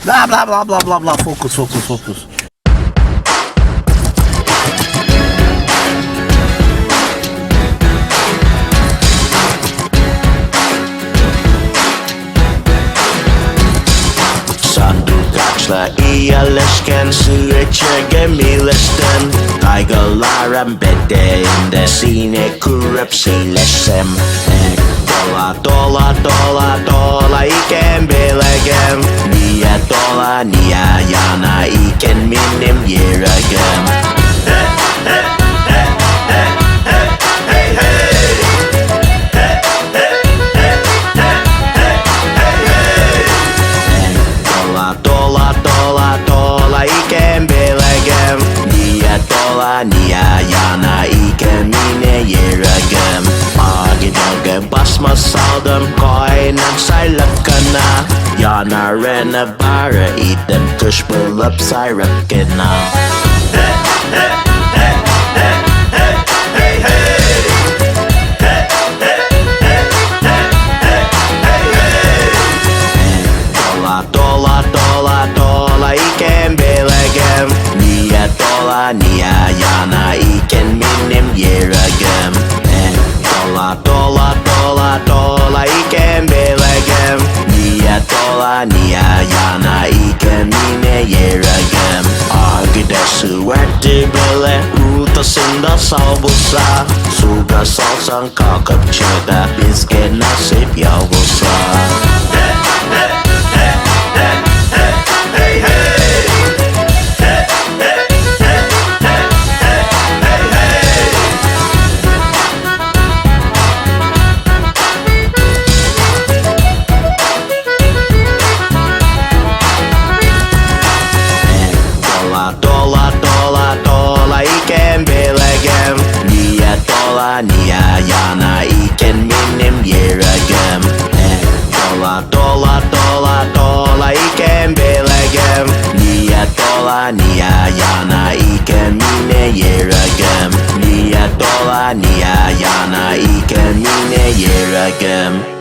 Bla bla bla bla bla bla. Fokus. Sandukaçla yerleşken süreçe gemileşten kaygılarım bedenimde sine kurup sileşsem dola iken bilegem niye dola niye yana iken benim yüreğim Dola iken bilegem niye dola niye yana iken mine yüreğim Ağırlığı basma saldım koynan saylıkına Yanarına bara idim kuş bulup sayrıkına Dola iken bilegem niye dola niye yana iken benim yüreğim Dola iken bilegem niye dola niye yana iken mine yüreğim Ağrıda su verdi bile rutasında savulsa Suga salsan kalkıp çıda bizge nasip yavulsa Dola iken bilegem niye dola niye yana iken benim yüreğim Dola iken bilegem niye dola niye yana iken mine yüreğim Niye dola niye yana iken mine yüreğim